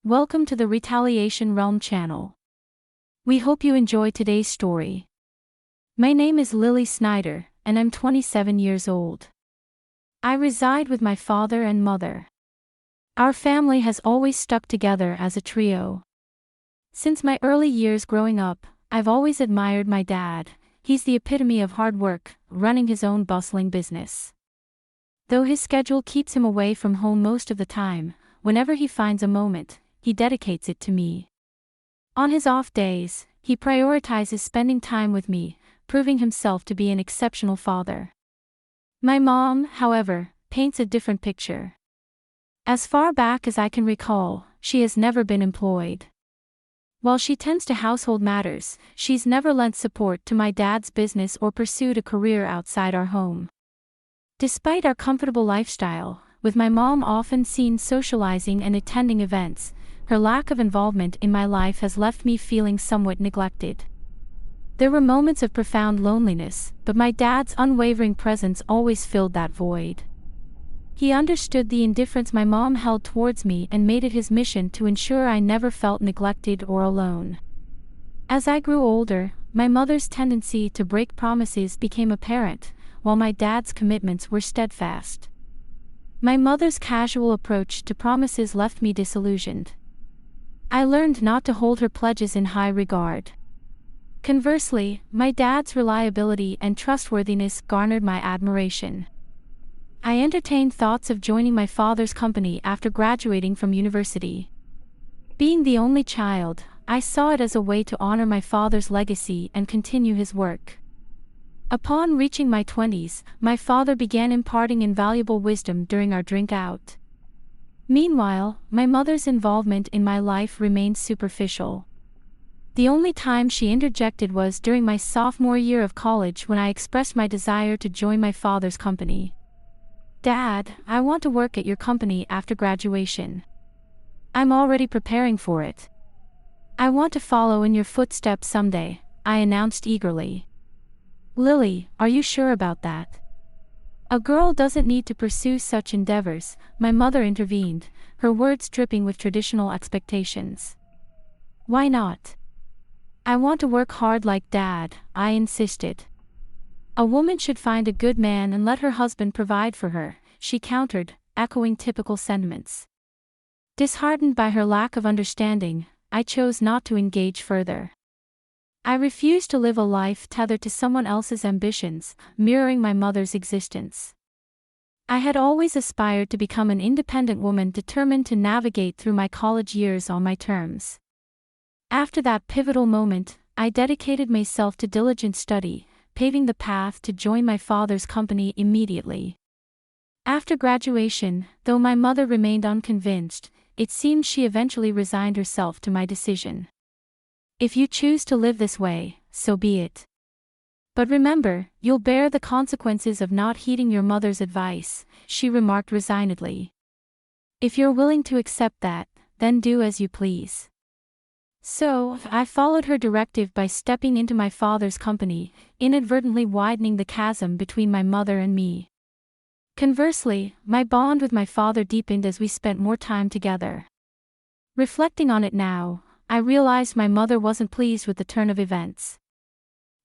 Welcome to the Retaliation Realm channel. We hope you enjoy today's story. My name is Lily Snider, and I'm 27 years old. I reside with my father and mother. Our family has always stuck together as a trio. Since my early years growing up, I've always admired my dad. He's the epitome of hard work, running his own bustling business. Though his schedule keeps him away from home most of the time, whenever he finds a moment, he dedicates it to me. On his off days, he prioritizes spending time with me, proving himself to be an exceptional father. My mom, however, paints a different picture. As far back as I can recall, she has never been employed. While she tends to household matters, she's never lent support to my dad's business or pursued a career outside our home. Despite our comfortable lifestyle, with my mom often seen socializing and attending events, her lack of involvement in my life has left me feeling somewhat neglected. There were moments of profound loneliness, but my dad's unwavering presence always filled that void. He understood the indifference my mom held towards me and made it his mission to ensure I never felt neglected or alone. As I grew older, my mother's tendency to break promises became apparent, while my dad's commitments were steadfast. My mother's casual approach to promises left me disillusioned. I learned not to hold her pledges in high regard. Conversely, my dad's reliability and trustworthiness garnered my admiration. I entertained thoughts of joining my father's company after graduating from university. Being the only child, I saw it as a way to honor my father's legacy and continue his work. Upon reaching my 20s, my father began imparting invaluable wisdom during our drink out. Meanwhile, my mother's involvement in my life remained superficial. The only time she interjected was during my sophomore year of college when I expressed my desire to join my father's company. "Dad, I want to work at your company after graduation. I'm already preparing for it. I want to follow in your footsteps someday," I announced eagerly. "Lily, are you sure about that?" "A girl doesn't need to pursue such endeavors," my mother intervened, her words dripping with traditional expectations. "Why not?" "I want to work hard like Dad," I insisted. "A woman should find a good man and let her husband provide for her," she countered, echoing typical sentiments. Disheartened by her lack of understanding, I chose not to engage further. I refused to live a life tethered to someone else's ambitions, mirroring my mother's existence. I had always aspired to become an independent woman determined to navigate through my college years on my terms. After that pivotal moment, I dedicated myself to diligent study, paving the path to join my father's company immediately. After graduation, though my mother remained unconvinced, it seemed she eventually resigned herself to my decision. "If you choose to live this way, so be it. But remember, you'll bear the consequences of not heeding your mother's advice," she remarked resignedly. "If you're willing to accept that, then do as you please." So, I followed her directive by stepping into my father's company, inadvertently widening the chasm between my mother and me. Conversely, my bond with my father deepened as we spent more time together. Reflecting on it now, I realized my mother wasn't pleased with the turn of events.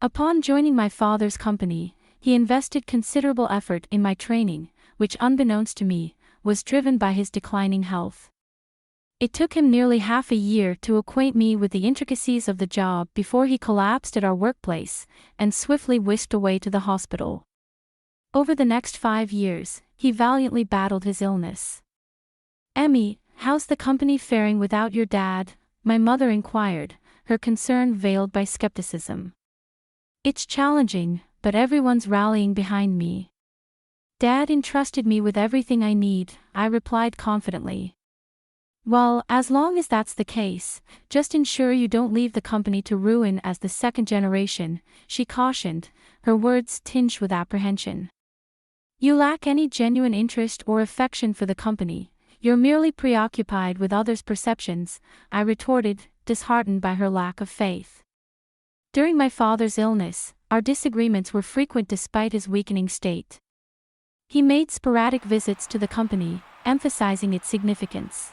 Upon joining my father's company, he invested considerable effort in my training, which unbeknownst to me, was driven by his declining health. It took him nearly half a year to acquaint me with the intricacies of the job before he collapsed at our workplace, and swiftly whisked away to the hospital. Over the next 5 years, he valiantly battled his illness. "Emmy, how's the company faring without your dad?" my mother inquired, her concern veiled by skepticism. "It's challenging, but everyone's rallying behind me. Dad entrusted me with everything I need," I replied confidently. "Well, as long as that's the case, just ensure you don't leave the company to ruin as the second generation," she cautioned, her words tinged with apprehension. "You lack any genuine interest or affection for the company. You're merely preoccupied with others' perceptions," I retorted, disheartened by her lack of faith. During my father's illness, our disagreements were frequent despite his weakening state. He made sporadic visits to the company, emphasizing its significance.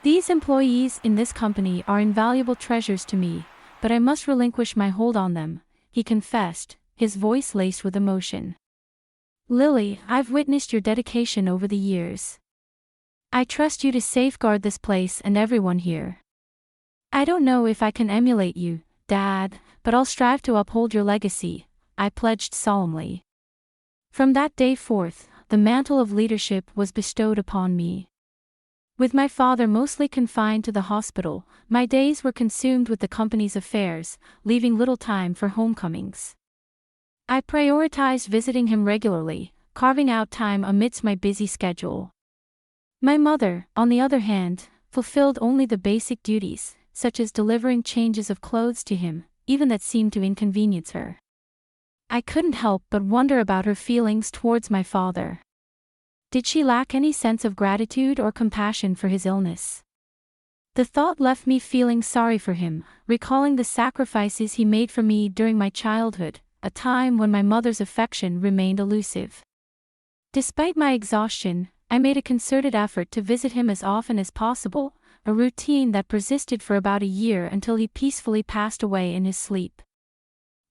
These employees in this company are invaluable treasures to me, but I must relinquish my hold on them, he confessed, his voice laced with emotion. Lily, I've witnessed your dedication over the years. I trust you to safeguard this place and everyone here. I don't know if I can emulate you, Dad, but I'll strive to uphold your legacy, I pledged solemnly. From that day forth, the mantle of leadership was bestowed upon me. With my father mostly confined to the hospital, my days were consumed with the company's affairs, leaving little time for homecomings. I prioritized visiting him regularly, carving out time amidst my busy schedule. My mother, on the other hand, fulfilled only the basic duties, such as delivering changes of clothes to him, even that seemed to inconvenience her. I couldn't help but wonder about her feelings towards my father. Did she lack any sense of gratitude or compassion for his illness? The thought left me feeling sorry for him, recalling the sacrifices he made for me during my childhood, a time when my mother's affection remained elusive. Despite my exhaustion, I made a concerted effort to visit him as often as possible, a routine that persisted for about a year until he peacefully passed away in his sleep.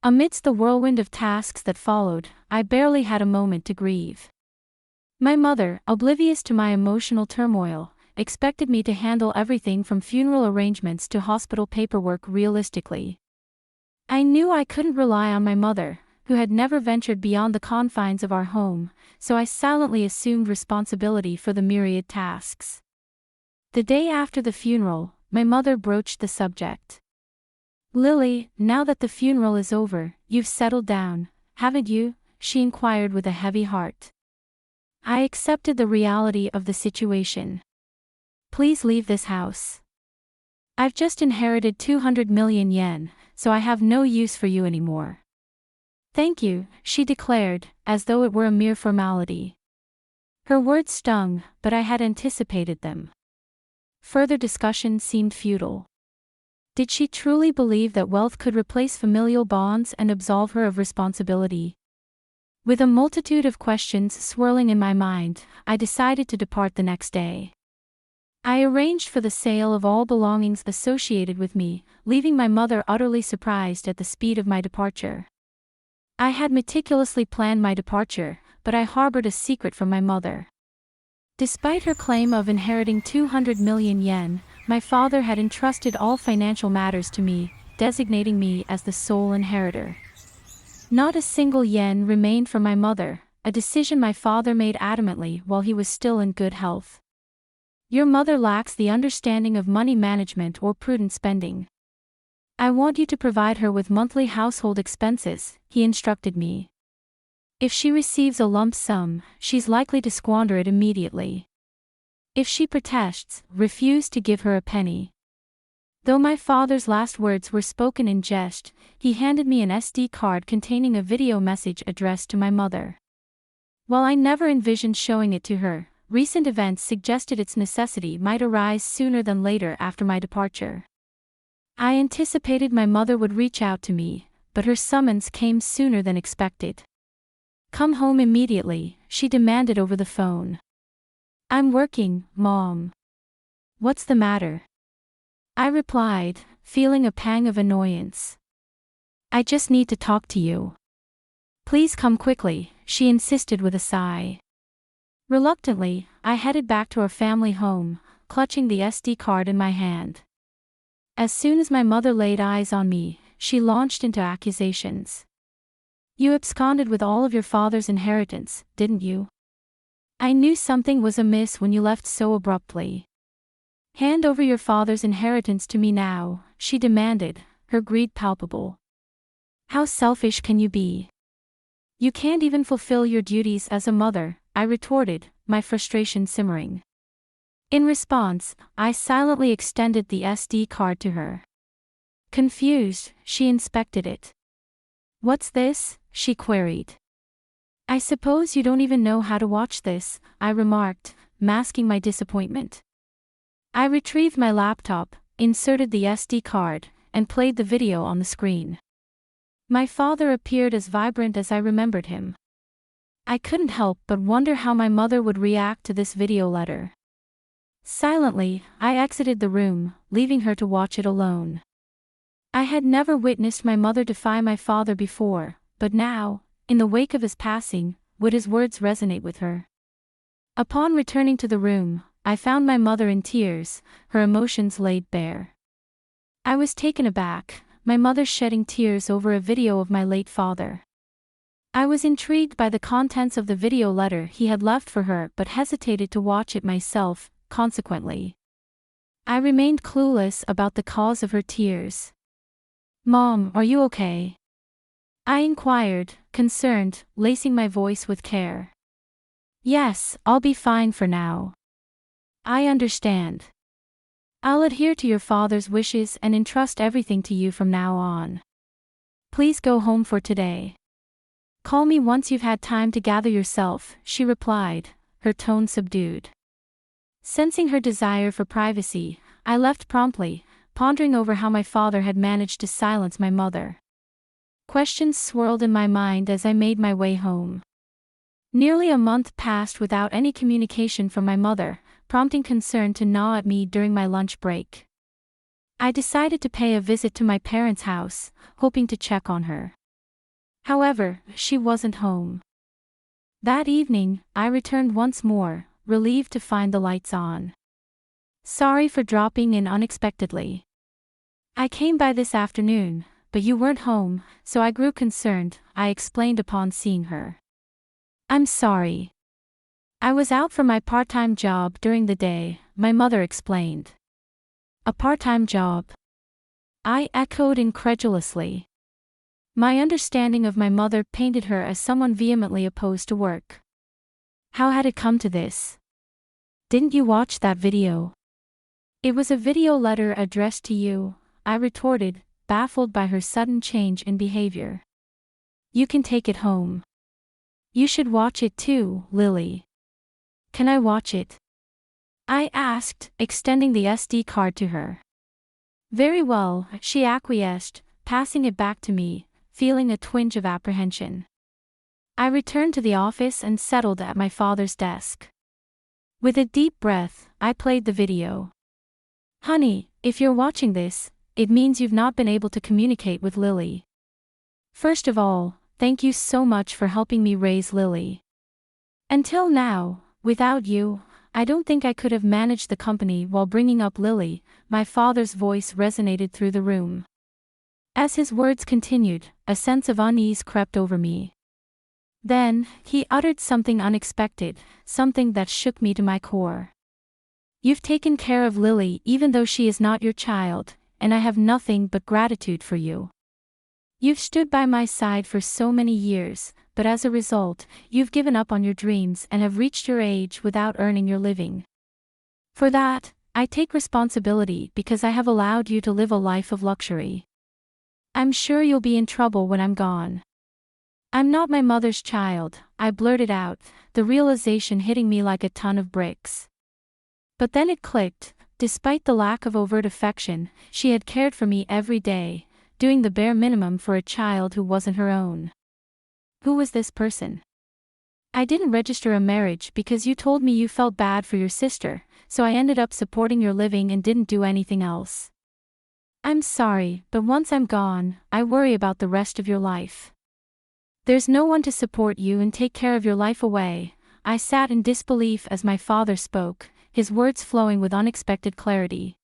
Amidst the whirlwind of tasks that followed, I barely had a moment to grieve. My mother, oblivious to my emotional turmoil, expected me to handle everything from funeral arrangements to hospital paperwork realistically. I knew I couldn't rely on my mother, who had never ventured beyond the confines of our home, so I silently assumed responsibility for the myriad tasks. The day after the funeral, my mother broached the subject. Lily, now that the funeral is over, you've settled down, haven't you? She inquired with a heavy heart. I accepted the reality of the situation. Please leave this house. I've just inherited 200 million yen, so I have no use for you anymore. Thank you, she declared, as though it were a mere formality. Her words stung, but I had anticipated them. Further discussion seemed futile. Did she truly believe that wealth could replace familial bonds and absolve her of responsibility? With a multitude of questions swirling in my mind, I decided to depart the next day. I arranged for the sale of all belongings associated with me, leaving my mother utterly surprised at the speed of my departure. I had meticulously planned my departure, but I harbored a secret from my mother. Despite her claim of inheriting 200 million yen, my father had entrusted all financial matters to me, designating me as the sole inheritor. Not a single yen remained for my mother, a decision my father made adamantly while he was still in good health. Your mother lacks the understanding of money management or prudent spending. I want you to provide her with monthly household expenses, he instructed me. If she receives a lump sum, she's likely to squander it immediately. If she protests, refuse to give her a penny. Though my father's last words were spoken in jest, he handed me an SD card containing a video message addressed to my mother. While I never envisioned showing it to her, recent events suggested its necessity might arise sooner than later after my departure. I anticipated my mother would reach out to me, but her summons came sooner than expected. Come home immediately, she demanded over the phone. I'm working, Mom. What's the matter? I replied, feeling a pang of annoyance. I just need to talk to you. Please come quickly, she insisted with a sigh. Reluctantly, I headed back to our family home, clutching the SD card in my hand. As soon as my mother laid eyes on me, she launched into accusations. You absconded with all of your father's inheritance, didn't you? I knew something was amiss when you left so abruptly. Hand over your father's inheritance to me now, she demanded, her greed palpable. How selfish can you be? You can't even fulfill your duties as a mother, I retorted, my frustration simmering. In response, I silently extended the SD card to her. Confused, she inspected it. What's this? She queried. I suppose you don't even know how to watch this, I remarked, masking my disappointment. I retrieved my laptop, inserted the SD card, and played the video on the screen. My father appeared as vibrant as I remembered him. I couldn't help but wonder how my mother would react to this video letter. Silently, I exited the room, leaving her to watch it alone. I had never witnessed my mother defy my father before, but now, in the wake of his passing, would his words resonate with her? Upon returning to the room, I found my mother in tears, her emotions laid bare. I was taken aback, my mother shedding tears over a video of my late father. I was intrigued by the contents of the video letter he had left for her but hesitated to watch it myself, consequently. I remained clueless about the cause of her tears. "Mom, are you okay?" I inquired, concerned, lacing my voice with care. "Yes, I'll be fine for now. I understand. I'll adhere to your father's wishes and entrust everything to you from now on. Please go home for today. Call me once you've had time to gather yourself," she replied, her tone subdued. Sensing her desire for privacy, I left promptly, pondering over how my father had managed to silence my mother. Questions swirled in my mind as I made my way home. Nearly a month passed without any communication from my mother, prompting concern to gnaw at me during my lunch break. I decided to pay a visit to my parents' house, hoping to check on her. However, she wasn't home. That evening, I returned once more, relieved to find the lights on. "Sorry for dropping in unexpectedly. I came by this afternoon, but you weren't home, so I grew concerned," I explained upon seeing her. "I'm sorry. I was out for my part-time job during the day," my mother explained. "A part-time job?" I echoed incredulously. My understanding of my mother painted her as someone vehemently opposed to work. How had it come to this? "Didn't you watch that video?" "It was a video letter addressed to you," I retorted, baffled by her sudden change in behavior. "You can take it home. You should watch it too, Lily." "Can I watch it?" I asked, extending the SD card to her. "Very well," she acquiesced, passing it back to me, feeling a twinge of apprehension. I returned to the office and settled at my father's desk. With a deep breath, I played the video. "Honey, if you're watching this, it means you've not been able to communicate with Lily. First of all, thank you so much for helping me raise Lily. Until now, without you, I don't think I could have managed the company while bringing up Lily." My father's voice resonated through the room. As his words continued, a sense of unease crept over me. Then, he uttered something unexpected, something that shook me to my core. "You've taken care of Lily even though she is not your child, and I have nothing but gratitude for you. You've stood by my side for so many years, but as a result, you've given up on your dreams and have reached your age without earning your living. For that, I take responsibility because I have allowed you to live a life of luxury. I'm sure you'll be in trouble when I'm gone." "I'm not my mother's child," I blurted out, the realization hitting me like a ton of bricks. But then it clicked. Despite the lack of overt affection, she had cared for me every day, doing the bare minimum for a child who wasn't her own. Who was this person? "I didn't register a marriage because you told me you felt bad for your sister, so I ended up supporting your living and didn't do anything else. I'm sorry, but once I'm gone, I worry about the rest of your life. There's no one to support you and take care of your life away." I sat in disbelief as my father spoke, his words flowing with unexpected clarity.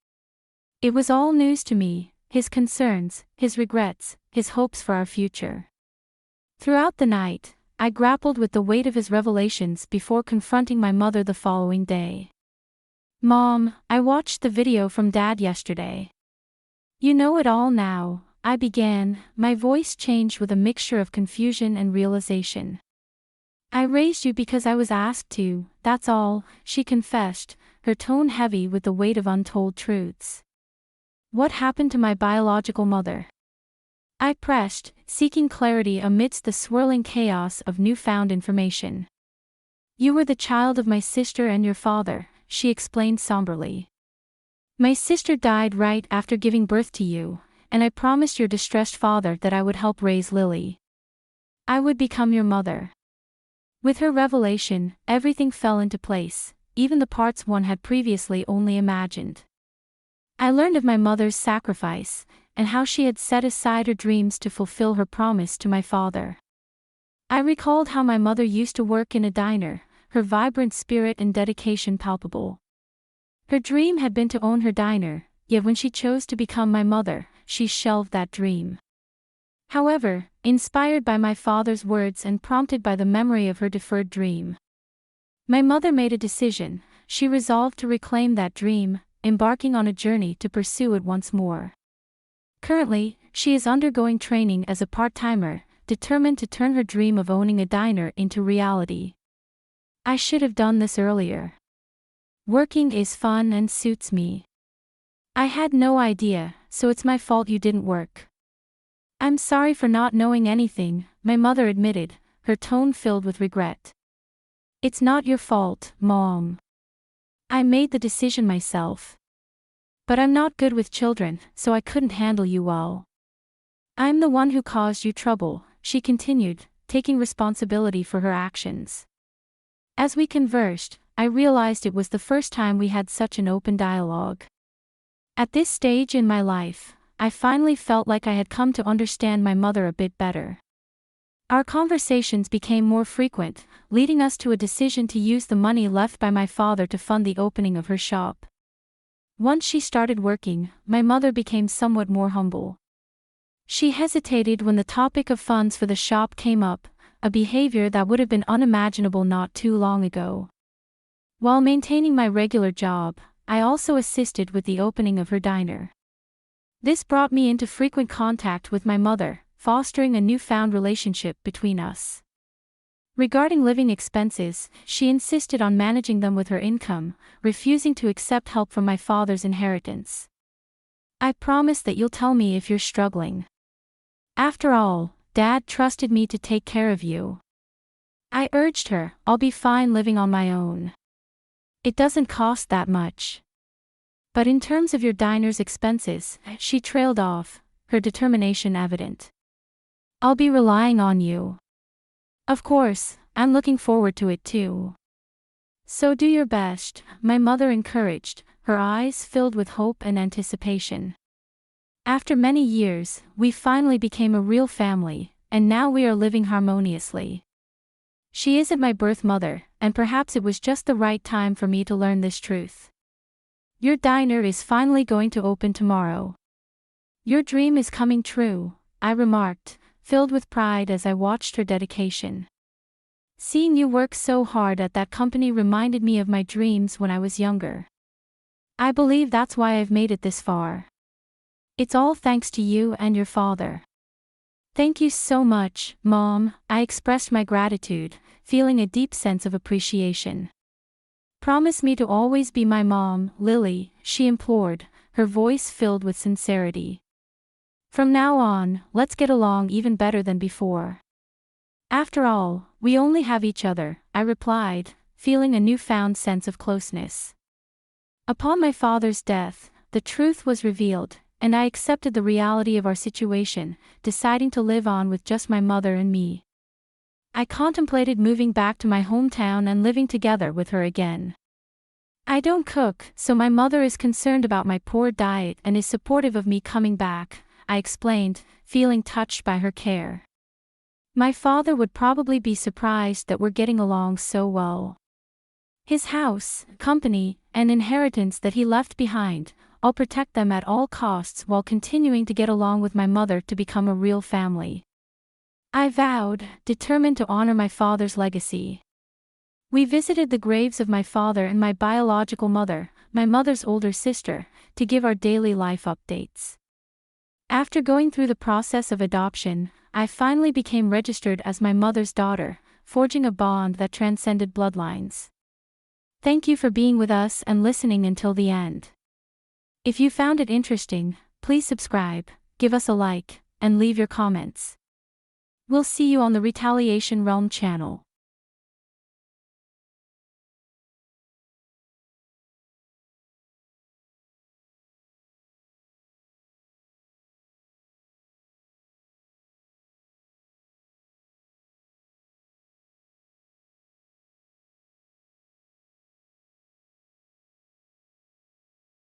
It was all news to me, his concerns, his regrets, his hopes for our future. Throughout the night, I grappled with the weight of his revelations before confronting my mother the following day. "Mom, I watched the video from Dad yesterday. You know it all now," I began, my voice changed with a mixture of confusion and realization. "I raised you because I was asked to, that's all," she confessed, her tone heavy with the weight of untold truths. "What happened to my biological mother?" I pressed, seeking clarity amidst the swirling chaos of newfound information. "You were the child of my sister and your father," she explained somberly. "My sister died right after giving birth to you, and I promised your distressed father that I would help raise Lily. I would become your mother." With her revelation, everything fell into place, even the parts one had previously only imagined. I learned of my mother's sacrifice, and how she had set aside her dreams to fulfill her promise to my father. I recalled how my mother used to work in a diner, her vibrant spirit and dedication palpable. Her dream had been to own her diner, yet when she chose to become my mother, she shelved that dream. However, inspired by my father's words and prompted by the memory of her deferred dream, my mother made a decision. She resolved to reclaim that dream, embarking on a journey to pursue it once more. Currently, she is undergoing training as a part-timer, determined to turn her dream of owning a diner into reality. I should have done this earlier. Working is fun and suits me. I had no idea, so it's my fault you didn't work. I'm sorry for not knowing anything, my mother admitted, her tone filled with regret. It's not your fault, Mom. I made the decision myself. But I'm not good with children, so I couldn't handle you well. I'm the one who caused you trouble, she continued, taking responsibility for her actions. As we conversed, I realized it was the first time we had such an open dialogue. At this stage in my life, I finally felt like I had come to understand my mother a bit better. Our conversations became more frequent, leading us to a decision to use the money left by my father to fund the opening of her shop. Once she started working, my mother became somewhat more humble. She hesitated when the topic of funds for the shop came up, a behavior that would have been unimaginable not too long ago. While maintaining my regular job, I also assisted with the opening of her diner. This brought me into frequent contact with my mother, fostering a newfound relationship between us. Regarding living expenses, she insisted on managing them with her income, refusing to accept help from my father's inheritance. I promise that you'll tell me if you're struggling. After all, Dad trusted me to take care of you. I urged her, I'll be fine living on my own. It doesn't cost that much. But in terms of your diner's expenses, she trailed off, her determination evident. I'll be relying on you. Of course, I'm looking forward to it too. So do your best, my mother encouraged, her eyes filled with hope and anticipation. After many years, we finally became a real family, and now we are living harmoniously. She isn't my birth mother, and perhaps it was just the right time for me to learn this truth. Your diner is finally going to open tomorrow. Your dream is coming true, I remarked, filled with pride as I watched her dedication. Seeing you work so hard at that company reminded me of my dreams when I was younger. I believe that's why I've made it this far. It's all thanks to you and your father. Thank you so much, Mom, I expressed my gratitude, feeling a deep sense of appreciation. Promise me to always be my mom, Lily, she implored, her voice filled with sincerity. From now on, let's get along even better than before. After all, we only have each other, I replied, feeling a newfound sense of closeness. Upon my father's death, the truth was revealed, and I accepted the reality of our situation, deciding to live on with just my mother and me. I contemplated moving back to my hometown and living together with her again. I don't cook, so my mother is concerned about my poor diet and is supportive of me coming back, I explained, feeling touched by her care. My father would probably be surprised that we're getting along so well. His house, company, and inheritance that he left behind, I'll protect them at all costs while continuing to get along with my mother to become a real family. I vowed, determined to honor my father's legacy. We visited the graves of my father and my biological mother, my mother's older sister, to give our daily life updates. After going through the process of adoption, I finally became registered as my mother's daughter, forging a bond that transcended bloodlines. Thank you for being with us and listening until the end. If you found it interesting, please subscribe, give us a like, and leave your comments. We'll see you on the Retaliation Realm channel.